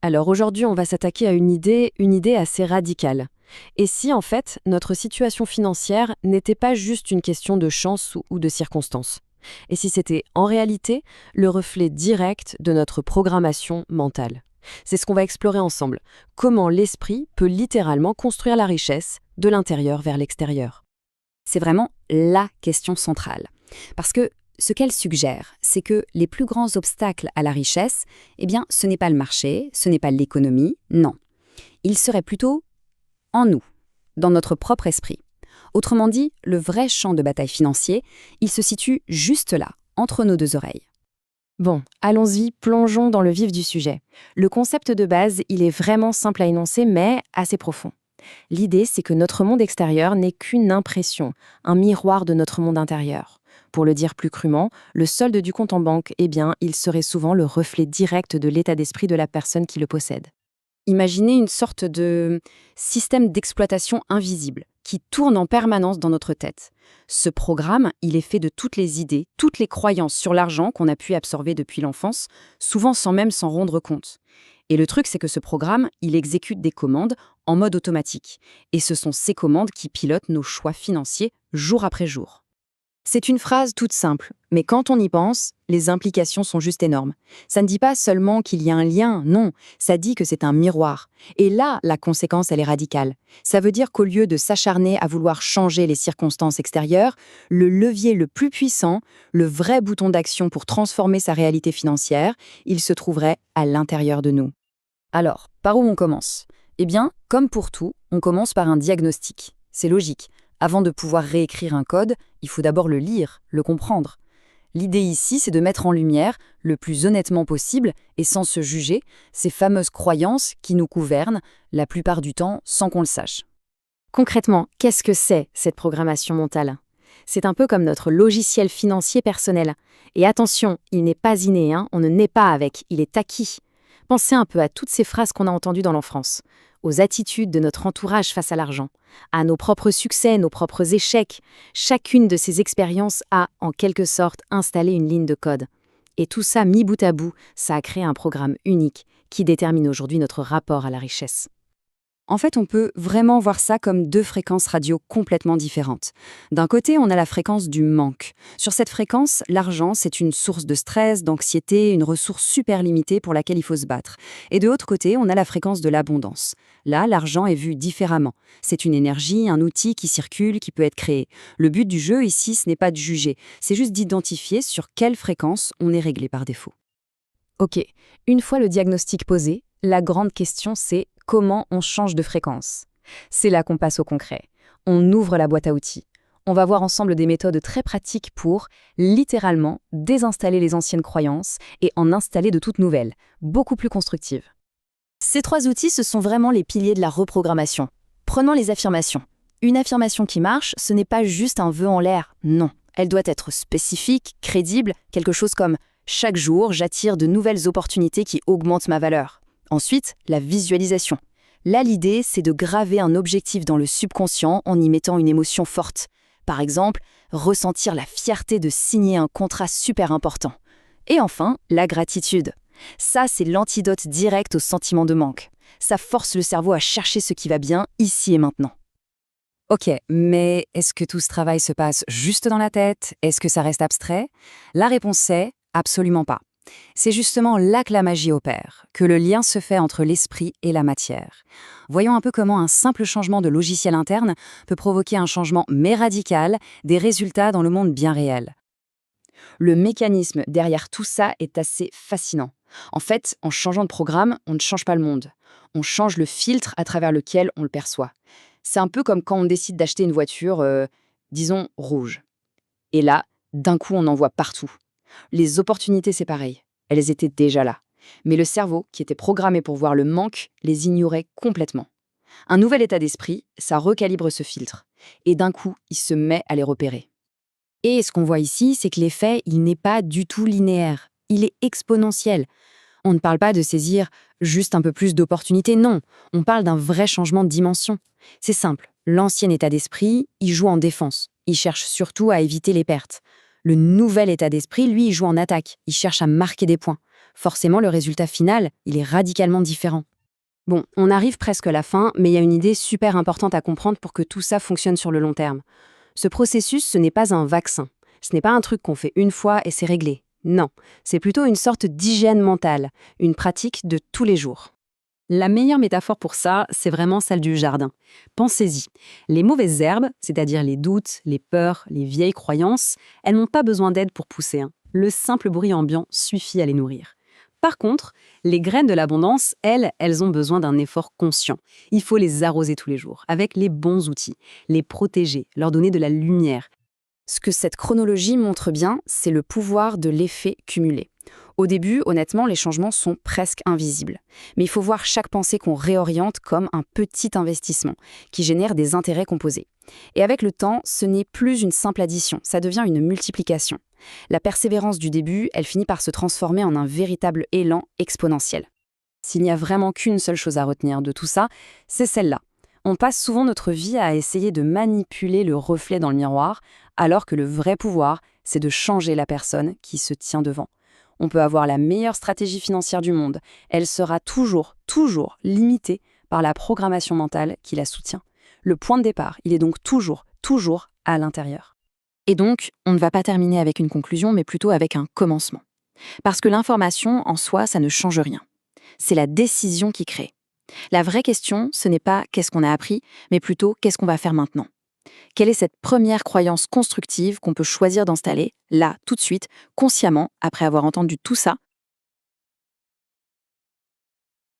Alors aujourd'hui, on va s'attaquer à une idée assez radicale. Et si en fait, notre situation financière n'était pas juste une question de chance ou de circonstances? Et si c'était en réalité le reflet direct de notre programmation mentale? C'est ce qu'on va explorer ensemble. Comment l'esprit peut littéralement construire la richesse de l'intérieur vers l'extérieur. C'est vraiment la question centrale. Parce que ce qu'elle suggère, c'est que les plus grands obstacles à la richesse, ce n'est pas le marché, ce n'est pas l'économie, non. Ils seraient plutôt en nous, dans notre propre esprit. Autrement dit, le vrai champ de bataille financier, il se situe juste là, entre nos deux oreilles. Bon, allons-y, plongeons dans le vif du sujet. Le concept de base, il est vraiment simple à énoncer, mais assez profond. L'idée, c'est que notre monde extérieur n'est qu'une impression, un miroir de notre monde intérieur. Pour le dire plus crûment, le solde du compte en banque, il serait souvent le reflet direct de l'état d'esprit de la personne qui le possède. Imaginez une sorte de système d'exploitation invisible qui tourne en permanence dans notre tête. Ce programme, il est fait de toutes les idées, toutes les croyances sur l'argent qu'on a pu absorber depuis l'enfance, souvent sans même s'en rendre compte. Et le truc, c'est que ce programme, il exécute des commandes en mode automatique. Et ce sont ces commandes qui pilotent nos choix financiers jour après jour. C'est une phrase toute simple, mais quand on y pense, les implications sont juste énormes. Ça ne dit pas seulement qu'il y a un lien, non, ça dit que c'est un miroir. Et là, la conséquence, elle est radicale. Ça veut dire qu'au lieu de s'acharner à vouloir changer les circonstances extérieures, le levier le plus puissant, le vrai bouton d'action pour transformer sa réalité financière, il se trouverait à l'intérieur de nous. Alors, par où on commence? Comme pour tout, on commence par un diagnostic. C'est logique. Avant de pouvoir réécrire un code, il faut d'abord le lire, le comprendre. L'idée ici, c'est de mettre en lumière, le plus honnêtement possible et sans se juger, ces fameuses croyances qui nous gouvernent, la plupart du temps sans qu'on le sache. Concrètement, qu'est-ce que c'est cette programmation mentale? C'est un peu comme notre logiciel financier personnel. Et attention, il n'est pas inné, on ne naît pas avec, il est acquis. Pensez un peu à toutes ces phrases qu'on a entendues dans l'enfance, aux attitudes de notre entourage face à l'argent, à nos propres succès, nos propres échecs. Chacune de ces expériences a, en quelque sorte, installé une ligne de code. Et tout ça, mis bout à bout, ça a créé un programme unique qui détermine aujourd'hui notre rapport à la richesse. En fait, on peut vraiment voir ça comme deux fréquences radio complètement différentes. D'un côté, on a la fréquence du manque. Sur cette fréquence, l'argent, c'est une source de stress, d'anxiété, une ressource super limitée pour laquelle il faut se battre. Et de l'autre côté, on a la fréquence de l'abondance. Là, l'argent est vu différemment. C'est une énergie, un outil qui circule, qui peut être créé. Le but du jeu ici, ce n'est pas de juger, c'est juste d'identifier sur quelle fréquence on est réglé par défaut. Ok, une fois le diagnostic posé, la grande question c'est comment on change de fréquence. C'est là qu'on passe au concret. On ouvre la boîte à outils. On va voir ensemble des méthodes très pratiques pour, littéralement, désinstaller les anciennes croyances et en installer de toutes nouvelles, beaucoup plus constructives. Ces trois outils, ce sont vraiment les piliers de la reprogrammation. Prenons les affirmations. Une affirmation qui marche, ce n'est pas juste un vœu en l'air, non. Elle doit être spécifique, crédible, quelque chose comme « Chaque jour, j'attire de nouvelles opportunités qui augmentent ma valeur ». Ensuite, la visualisation. Là, l'idée, c'est de graver un objectif dans le subconscient en y mettant une émotion forte. Par exemple, ressentir la fierté de signer un contrat super important. Et enfin, la gratitude. Ça, c'est l'antidote direct au sentiment de manque. Ça force le cerveau à chercher ce qui va bien, ici et maintenant. Ok, mais est-ce que tout ce travail se passe juste dans la tête? Est-ce que ça reste abstrait? La réponse est absolument pas. C'est justement là que la magie opère, que le lien se fait entre l'esprit et la matière. Voyons un peu comment un simple changement de logiciel interne peut provoquer un changement mais radical, des résultats dans le monde bien réel. Le mécanisme derrière tout ça est assez fascinant. En fait, en changeant de programme, on ne change pas le monde. On change le filtre à travers lequel on le perçoit. C'est un peu comme quand on décide d'acheter une voiture, disons, rouge. Et là, d'un coup, on en voit partout. Les opportunités, c'est pareil. Elles étaient déjà là. Mais le cerveau, qui était programmé pour voir le manque, les ignorait complètement. Un nouvel état d'esprit, ça recalibre ce filtre. Et d'un coup, il se met à les repérer. Et ce qu'on voit ici, c'est que l'effet, il n'est pas du tout linéaire. Il est exponentiel. On ne parle pas de saisir juste un peu plus d'opportunités, non. On parle d'un vrai changement de dimension. C'est simple. L'ancien état d'esprit, il joue en défense. Il cherche surtout à éviter les pertes. Le nouvel état d'esprit, lui, il joue en attaque. Il cherche à marquer des points. forcément le résultat final, il est radicalement différent. Bon, on arrive presque à la fin, mais il y a une idée super importante à comprendre pour que tout ça fonctionne sur le long terme. Ce processus, ce n'est pas un vaccin. Ce n'est pas un truc qu'on fait une fois et c'est réglé. Non, c'est plutôt une sorte d'hygiène mentale, une pratique de tous les jours. La meilleure métaphore pour ça, c'est vraiment celle du jardin. Pensez-y. Les mauvaises herbes, c'est-à-dire les doutes, les peurs, les vieilles croyances, elles n'ont pas besoin d'aide pour pousser. Le simple bruit ambiant suffit à les nourrir. Par contre, les graines de l'abondance, elles ont besoin d'un effort conscient. Il faut les arroser tous les jours, avec les bons outils, les protéger, leur donner de la lumière. Ce que cette chronologie montre bien, c'est le pouvoir de l'effet cumulé. Au début, honnêtement, les changements sont presque invisibles. Mais il faut voir chaque pensée qu'on réoriente comme un petit investissement, qui génère des intérêts composés. Et avec le temps, ce n'est plus une simple addition, ça devient une multiplication. La persévérance du début, elle finit par se transformer en un véritable élan exponentiel. S'il n'y a vraiment qu'une seule chose à retenir de tout ça, c'est celle-là. On passe souvent notre vie à essayer de manipuler le reflet dans le miroir, alors que le vrai pouvoir, c'est de changer la personne qui se tient devant. On peut avoir la meilleure stratégie financière du monde, elle sera toujours limitée par la programmation mentale qui la soutient. Le point de départ, il est donc toujours à l'intérieur. Et donc, on ne va pas terminer avec une conclusion, mais plutôt avec un commencement. Parce que l'information, en soi, ça ne change rien. C'est la décision qui crée. La vraie question, ce n'est pas qu'est-ce qu'on a appris, mais plutôt qu'est-ce qu'on va faire maintenant. Quelle est cette première croyance constructive qu'on peut choisir d'installer, là, tout de suite, consciemment, après avoir entendu tout ça,